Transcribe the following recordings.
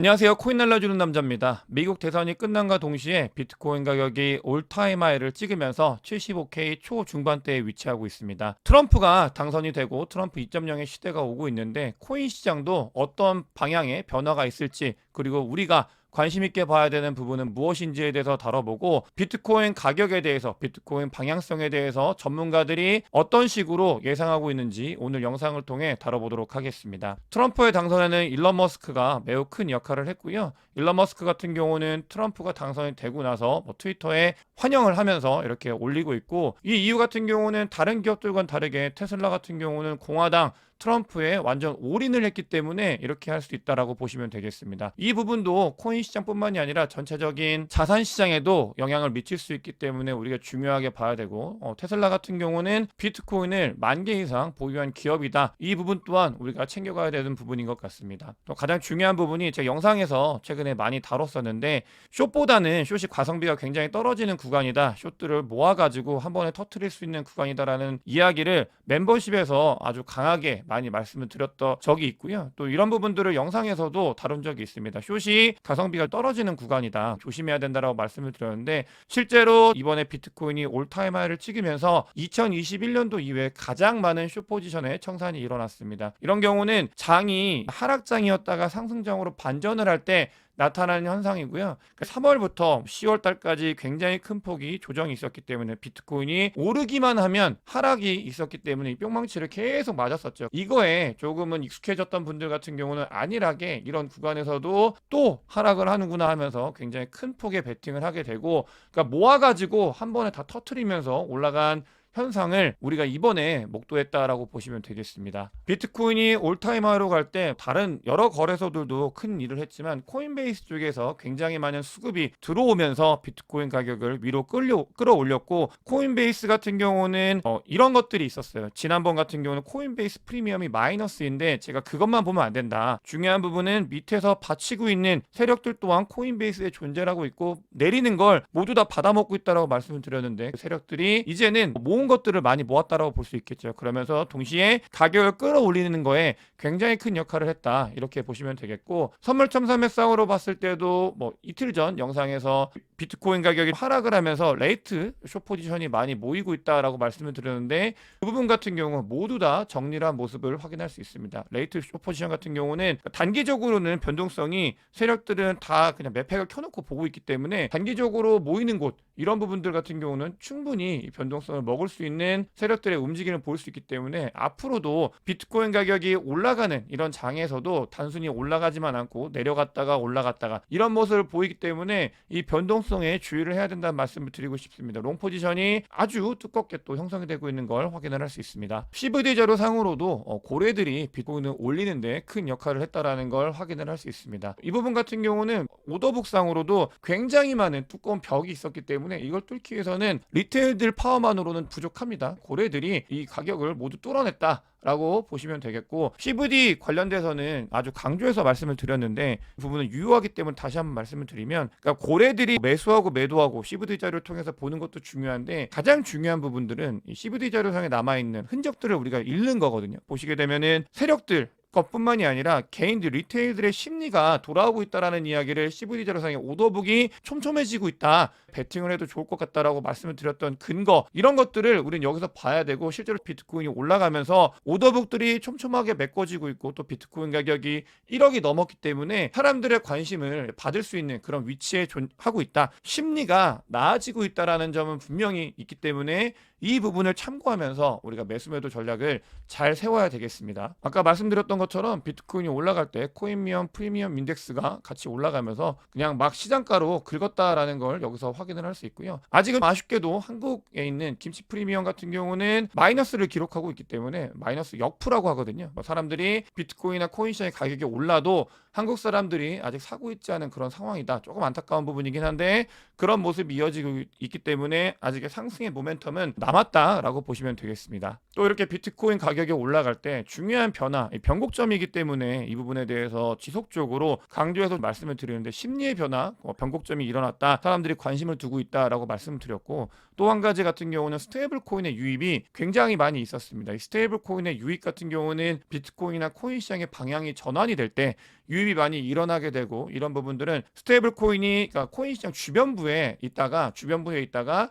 안녕하세요. 코인 날려주는 남자입니다. 미국 대선이 끝난과 동시에 비트코인 가격이 올타임 하이를 찍으면서 75K 초중반대에 위치하고 있습니다. 트럼프가 당선이 되고 트럼프 2.0의 시대가 오고 있는데 코인 시장도 어떤 방향의 변화가 있을지, 그리고 우리가 관심 있게 봐야 되는 부분은 무엇인지에 대해서 다뤄보고, 비트코인 가격에 대해서, 비트코인 방향성에 대해서 전문가들이 어떤 식으로 예상하고 있는지 오늘 영상을 통해 다뤄보도록 하겠습니다. 트럼프의 당선에는 일론 머스크가 매우 큰 역할을 했고요. 일론 머스크 같은 경우는 트럼프가 당선이 되고 나서 트위터에 환영을 하면서 이렇게 올리고 있고, 이 이유 같은 경우는 다른 기업들과는 다르게 테슬라 같은 경우는 공화당 트럼프에 완전 올인을 했기 때문에 이렇게 할 수 있다라고 보시면 되겠습니다. 이 부분도 코인 시장뿐만이 아니라 전체적인 자산 시장에도 영향을 미칠 수 있기 때문에 우리가 중요하게 봐야 되고, 테슬라 같은 경우는 비트코인을 10,000개 이상 보유한 기업이다. 이 부분 또한 우리가 챙겨가야 되는 부분인 것 같습니다. 또 가장 중요한 부분이 제가 영상에서 최근에 많이 다뤘었는데, 숏보다는 숏이 가성비가 굉장히 떨어지는 구간이다, 숏들을 모아가지고 한 번에 터트릴 수 있는 구간이다라는 이야기를 멤버십에서 아주 강하게 많이 말씀을 드렸던 적이 있고요. 또 이런 부분들을 영상에서도 다룬 적이 있습니다. 숏이 가성비가 떨어지는 구간이다, 조심해야 된다라고 말씀을 드렸는데, 실제로 이번에 비트코인이 올타임 하이를 찍으면서 2021년도 이후에 가장 많은 숏 포지션의 청산이 일어났습니다. 이런 경우는 장이 하락장이었다가 상승장으로 반전을 할 때 나타나는 현상이고요. 3월부터 10월 달까지 굉장히 큰 폭이 조정이 있었기 때문에 비트코인이 오르기만 하면 하락이 있었기 때문에 이 뿅망치를 계속 맞았었죠. 이거에 조금은 익숙해졌던 분들 같은 경우는 안일하게 이런 구간에서도 또 하락을 하는구나 하면서 굉장히 큰 폭의 베팅을 하게 되고, 그러니까 모아가지고 한 번에 다 터트리면서 올라간 현상을 우리가 이번에 목도했다라고 보시면 되겠습니다. 비트코인이 올타임 하이로 갈 때 다른 여러 거래소들도 큰 일을 했지만, 코인베이스 쪽에서 굉장히 많은 수급이 들어오면서 비트코인 가격을 위로 끌어올렸고, 코인베이스 같은 경우는 이런 것들이 있었어요. 지난번 같은 경우는 코인베이스 프리미엄이 마이너스인데, 제가 그것만 보면 안 된다, 중요한 부분은 밑에서 받치고 있는 세력들 또한 코인베이스에 존재하고 있고 내리는 걸 모두 다 받아먹고 있다라고 말씀을 드렸는데, 그 세력들이 이제는 모은 것들을 많이 모았다라고 볼 수 있겠죠. 그러면서 동시에 가격을 끌어올리는 거에 굉장히 큰 역할을 했다, 이렇게 보시면 되겠고, 선물 첨삼의 쌍으로 봤을 때도 이틀 전 영상에서 비트코인 가격이 하락을 하면서 레이트 숏 포지션이 많이 모이고 있다라고 말씀을 드렸는데, 그 부분 같은 경우 모두 다 정리를 한 모습을 확인할 수 있습니다. 레이트 숏 포지션 같은 경우는 단기적으로는 변동성이, 세력들은 다 그냥 매팩을 켜놓고 보고 있기 때문에 단기적으로 모이는 곳, 이런 부분들 같은 경우는 충분히 변동성을 먹을 수 있는 세력들의 움직임을 볼 수 있기 때문에, 앞으로도 비트코인 가격이 올라가는 이런 장에서도 단순히 올라가지만 않고 내려갔다가 올라갔다가 이런 모습을 보이기 때문에 이 변동성에 주의를 해야 된다는 말씀을 드리고 싶습니다. 롱 포지션이 아주 두껍게 또 형성이 되고 있는 걸 확인을 할 수 있습니다. CVD 자료 상으로도 고래들이 비트코인을 올리는데 큰 역할을 했다라는 걸 확인을 할 수 있습니다. 이 부분 같은 경우는 오더북 상으로도 굉장히 많은 두꺼운 벽이 있었기 때문에 이걸 뚫기 위해서는 리테일들 파워만으로는 부족합니다. 고래들이 이 가격을 모두 뚫어냈다 라고 보시면 되겠고, CVD 관련돼서는 아주 강조해서 말씀을 드렸는데, 이 부분은 유효하기 때문에 다시 한번 말씀을 드리면, 그러니까 고래들이 매수하고 매도하고 CVD 자료를 통해서 보는 것도 중요한데, 가장 중요한 부분들은 이 CVD 자료상에 남아있는 흔적들을 우리가 읽는 거거든요. 보시게 되면은 세력들 것뿐만이 아니라 개인들, 리테일들의 심리가 돌아오고 있다라는 이야기를 CVD 자료상의 오더북이 촘촘해지고 있다, 베팅을 해도 좋을 것 같다라고 말씀을 드렸던 근거, 이런 것들을 우리는 여기서 봐야 되고, 실제로 비트코인이 올라가면서 오더북들이 촘촘하게 메꿔지고 있고, 또 비트코인 가격이 1억이 넘었기 때문에 사람들의 관심을 받을 수 있는 그런 위치에 하고 있다, 심리가 나아지고 있다라는 점은 분명히 있기 때문에 이 부분을 참고하면서 우리가 매수 매도 전략을 잘 세워야 되겠습니다. 아까 말씀드렸던 것처럼 비트코인이 올라갈 때 코인미엄 프리미엄 인덱스가 같이 올라가면서 그냥 막 시장가로 긁었다라는 걸 여기서 확인을 할 수 있고요. 아직은 아쉽게도 한국에 있는 김치 프리미엄 같은 경우는 마이너스를 기록하고 있기 때문에 마이너스 역프라고 하거든요. 사람들이 비트코인이나 코인 시장의 가격이 올라도 한국 사람들이 아직 사고 있지 않은 그런 상황이다. 조금 안타까운 부분이긴 한데, 그런 모습이 이어지고 있기 때문에 아직의 상승의 모멘텀은 남았다라고 보시면 되겠습니다. 또 이렇게 비트코인 가격이 올라갈 때 중요한 변화, 변곡점이기 때문에 이 부분에 대해서 지속적으로 강조해서 말씀을 드리는데, 심리의 변화, 변곡점이 일어났다, 사람들이 관심을 두고 있다라고 말씀을 드렸고, 또 한 가지 같은 경우는 스테이블 코인의 유입이 굉장히 많이 있었습니다. 이 스테이블 코인의 유입 같은 경우는 비트코인이나 코인 시장의 방향이 전환이 될 때 유입이 많이 일어나게 되고 이런 부분들은 스테이블 코인이 그러니까 코인 시장 주변부에 있다가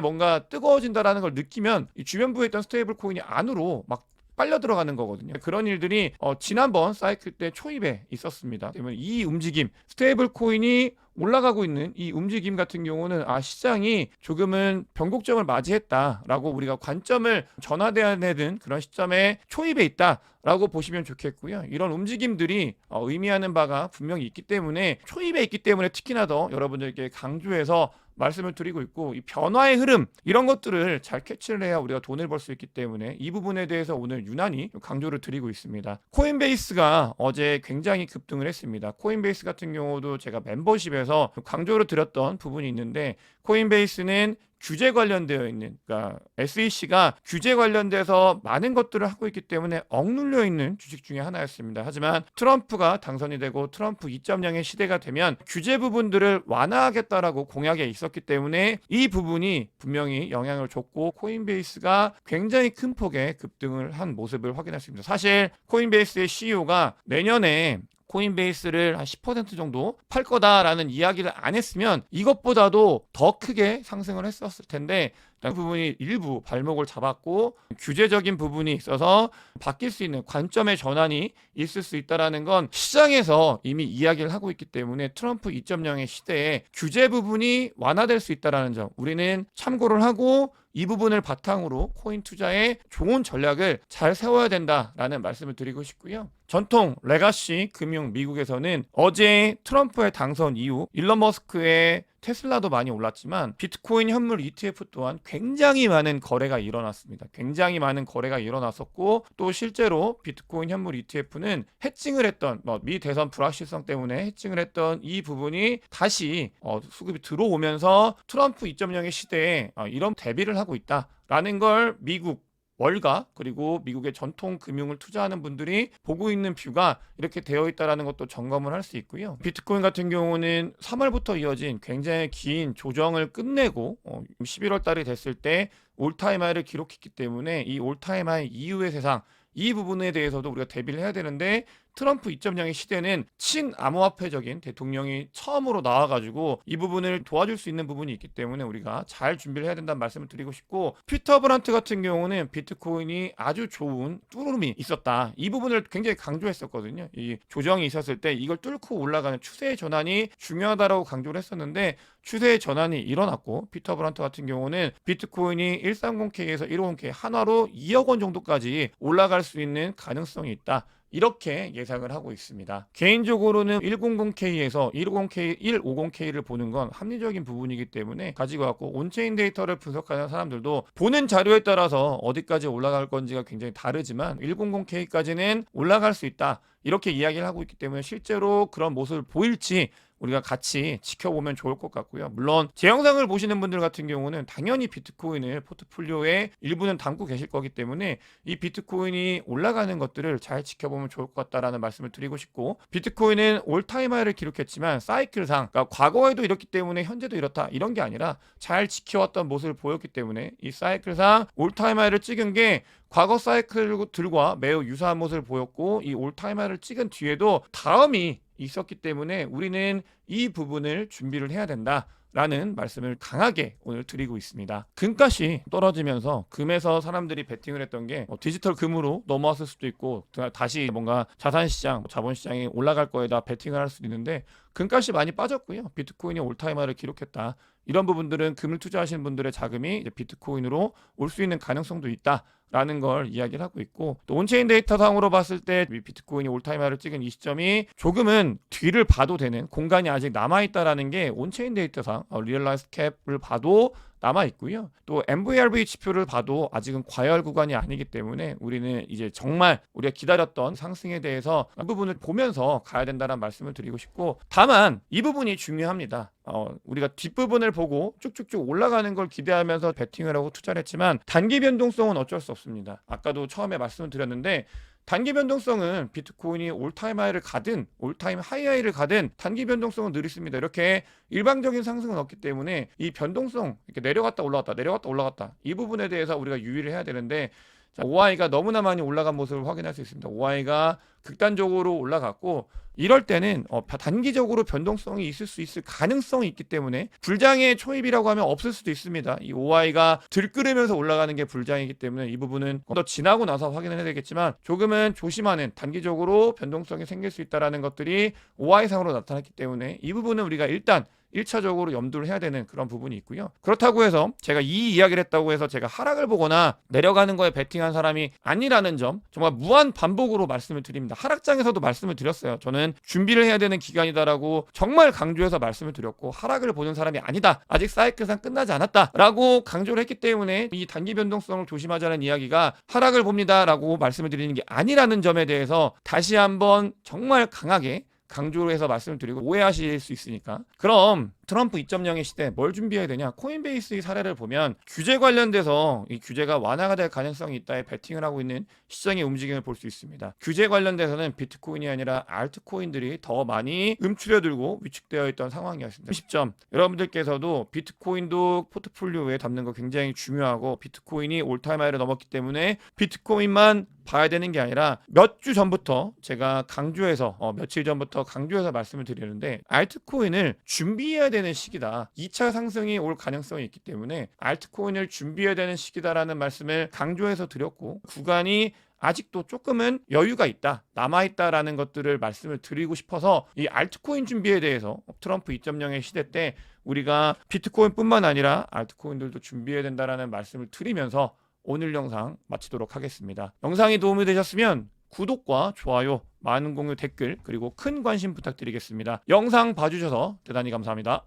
뭔가 뜨거워진다라는 걸 느끼면 이 주변부에 있던 스테이블 코인이 안으로 막 빨려 들어가는 거거든요. 그런 일들이 지난번 사이클 때 초입에 있었습니다. 그러면 이 움직임, 스테이블 코인이 올라가고 있는 이 움직임 같은 경우는 시장이 조금은 변곡점을 맞이했다라고 우리가 관점을 전환해야 되는 그런 시점에 초입에 있다라고 보시면 좋겠고요. 이런 움직임들이 의미하는 바가 분명히 있기 때문에 초입에 있기 때문에 특히나 더 여러분들께 강조해서 말씀을 드리고 있고 이 변화의 흐름 이런 것들을 잘 캐치를 해야 우리가 돈을 벌 수 있기 때문에 이 부분에 대해서 오늘 유난히 강조를 드리고 있습니다. 코인베이스가 어제 굉장히 급등을 했습니다. 코인베이스 같은 경우도 제가 멤버십에서 강조를 드렸던 부분이 있는데 코인베이스는 규제 관련되어 있는 그러니까 SEC가 규제 관련돼서 많은 것들을 하고 있기 때문에 억눌려 있는 주식 중에 하나였습니다. 하지만 트럼프가 당선이 되고 트럼프 2.0의 시대가 되면 규제 부분들을 완화하겠다라고 공약에 있었기 때문에 이 부분이 분명히 영향을 줬고 코인베이스가 굉장히 큰 폭의 급등을 한 모습을 확인했습니다. 사실 코인베이스의 CEO가 내년에 코인베이스를 한 10% 정도 팔 거다라는 이야기를 안 했으면 이것보다도 더 크게 상승을 했었을 텐데 그 부분이 일부 발목을 잡았고 규제적인 부분이 있어서 바뀔 수 있는 관점의 전환이 있을 수 있다는 건 시장에서 이미 이야기를 하고 있기 때문에 트럼프 2.0의 시대에 규제 부분이 완화될 수 있다는 점 우리는 참고를 하고 이 부분을 바탕으로 코인 투자에 좋은 전략을 잘 세워야 된다라는 말씀을 드리고 싶고요. 전통 레가시 금융 미국에서는 어제 트럼프의 당선 이후 일론 머스크의 테슬라도 많이 올랐지만 비트코인 현물 ETF 또한 굉장히 많은 거래가 일어났습니다. 굉장히 많은 거래가 일어났었고 또 실제로 비트코인 현물 ETF는 해칭을 했던 미 대선 불확실성 때문에 해칭을 했던 이 부분이 다시 수급이 들어오면서 트럼프 2.0의 시대에 이런 대비를 하고 있다라는 걸 미국 월가 그리고 미국의 전통 금융을 투자하는 분들이 보고 있는 뷰가 이렇게 되어 있다는 것도 점검을 할 수 있고요. 비트코인 같은 경우는 3월부터 이어진 굉장히 긴 조정을 끝내고 11월 달이 됐을 때 올타임 하이를 기록했기 때문에 이 올타임 하이 이후의 세상 이 부분에 대해서도 우리가 대비를 해야 되는데 트럼프 2.0의 시대는 친암호화폐적인 대통령이 처음으로 나와가지고 이 부분을 도와줄 수 있는 부분이 있기 때문에 우리가 잘 준비를 해야 된다는 말씀을 드리고 싶고 피터 브란트 같은 경우는 비트코인이 아주 좋은 뚫음이 있었다. 이 부분을 굉장히 강조했었거든요. 이 조정이 있었을 때 이걸 뚫고 올라가는 추세의 전환이 중요하다라고 강조를 했었는데 추세의 전환이 일어났고 피터 브란트 같은 경우는 비트코인이 130K에서 150K 한화로 2억 원 정도까지 올라갈 수 있는 가능성이 있다. 이렇게 예상을 하고 있습니다. 개인적으로는 100K에서 150K, 150K를 보는 건 합리적인 부분이기 때문에 가지고 왔고 온체인 데이터를 분석하는 사람들도 보는 자료에 따라서 어디까지 올라갈 건지가 굉장히 다르지만 100K까지는 올라갈 수 있다. 이렇게 이야기를 하고 있기 때문에 실제로 그런 모습을 보일지 우리가 같이 지켜보면 좋을 것 같고요. 물론 제 영상을 보시는 분들 같은 경우는 당연히 비트코인을 포트폴리오에 일부는 담고 계실 거기 때문에 이 비트코인이 올라가는 것들을 잘 지켜보면 좋을 것 같다라는 말씀을 드리고 싶고 비트코인은 올타임 하이를 기록했지만 사이클상 그러니까 과거에도 이렇기 때문에 현재도 이렇다 이런 게 아니라 잘 지켜왔던 모습을 보였기 때문에 이 사이클상 올타임 하이를 찍은 게 과거 사이클들과 매우 유사한 모습을 보였고 이 올타임 하이를 찍은 뒤에도 다음이 있었기 때문에 우리는 이 부분을 준비를 해야 된다라는 말씀을 강하게 오늘 드리고 있습니다. 금값이 떨어지면서 금에서 사람들이 베팅을 했던 게 디지털 금으로 넘어왔을 수도 있고 다시 뭔가 자산시장, 자본시장이 올라갈 거에다 베팅을 할 수도 있는데 금값이 많이 빠졌고요. 비트코인이 올타임하를 기록했다. 이런 부분들은 금을 투자하시는 분들의 자금이 이제 비트코인으로 올 수 있는 가능성도 있다라는 걸 이야기를 하고 있고 또 온체인 데이터상으로 봤을 때 비트코인이 올타임하를 찍은 이 시점이 조금은 뒤를 봐도 되는 공간이 아직 남아있다라는 게 온체인 데이터상 리얼라이즈 캡을 봐도 남아 있고요. 또 MVRV 지표를 봐도 아직은 과열 구간이 아니기 때문에 우리는 이제 정말 우리가 기다렸던 상승에 대해서 이 부분을 보면서 가야 된다는 말씀을 드리고 싶고 다만 이 부분이 중요합니다. 우리가 뒷부분을 보고 쭉쭉쭉 올라가는 걸 기대하면서 베팅을 하고 투자를 했지만 단기 변동성은 어쩔 수 없습니다. 아까도 처음에 말씀을 드렸는데 단기 변동성은 비트코인이 올타임 하이를 가든 올타임 하이를 가든 단기 변동성은 늘 있습니다. 이렇게 일방적인 상승은 없기 때문에 이 변동성 이렇게 내려갔다 올라갔다 이 부분에 대해서 우리가 유의를 해야 되는데 자, OI가 너무나 많이 올라간 모습을 확인할 수 있습니다. OI가 극단적으로 올라갔고 이럴 때는 단기적으로 변동성이 있을 가능성이 있기 때문에 불장의 초입이라고 하면 없을 수도 있습니다. 이 OI가 들끓으면서 올라가는 게 불장이기 때문에 이 부분은 더 지나고 나서 확인을 해야 되겠지만 조금은 조심하는 단기적으로 변동성이 생길 수 있다는 것들이 OI상으로 나타났기 때문에 이 부분은 우리가 일단 1차적으로 염두를 해야 되는 그런 부분이 있고요. 그렇다고 해서 제가 이 이야기를 했다고 해서 제가 하락을 보거나 내려가는 거에 베팅한 사람이 아니라는 점 정말 무한 반복으로 말씀을 드립니다. 하락장에서도 말씀을 드렸어요. 저는 준비를 해야 되는 기간이다라고 정말 강조해서 말씀을 드렸고 하락을 보는 사람이 아니다. 아직 사이클상 끝나지 않았다라고 강조를 했기 때문에 이 단기 변동성을 조심하자는 이야기가 하락을 봅니다라고 말씀을 드리는 게 아니라는 점에 대해서 다시 한번 정말 강하게 강조를 해서 말씀을 드리고 오해하실 수 있으니까. 그럼 트럼프 2.0의 시대 뭘 준비해야 되냐? 코인베이스의 사례를 보면 규제 관련돼서 이 규제가 완화가 될 가능성이 있다에 베팅을 하고 있는 시장의 움직임을 볼 수 있습니다. 규제 관련돼서는 비트코인이 아니라 알트코인들이 더 많이 움츠려들고 위축되어 있던 상황이었습니다. 10점. 여러분들께서도 비트코인도 포트폴리오에 담는 거 굉장히 중요하고 비트코인이 올타임 하이를 넘었기 때문에 비트코인만 봐야 되는 게 아니라 몇 주 전부터 제가 강조해서 며칠 전부터 강조해서 말씀을 드리는데 알트코인을 준비해야 되는 시기다. 2차 상승이 올 가능성이 있기 때문에 알트코인을 준비해야 되는 시기다라는 말씀을 강조해서 드렸고 구간이 아직도 조금은 여유가 있다, 남아있다라는 것들을 말씀을 드리고 싶어서 이 알트코인 준비에 대해서 트럼프 2.0의 시대 때 우리가 비트코인뿐만 아니라 알트코인들도 준비해야 된다라는 말씀을 드리면서 오늘 영상 마치도록 하겠습니다. 영상이 도움이 되셨으면 구독과 좋아요, 많은 공유, 댓글 그리고 큰 관심 부탁드리겠습니다. 영상 봐주셔서 대단히 감사합니다.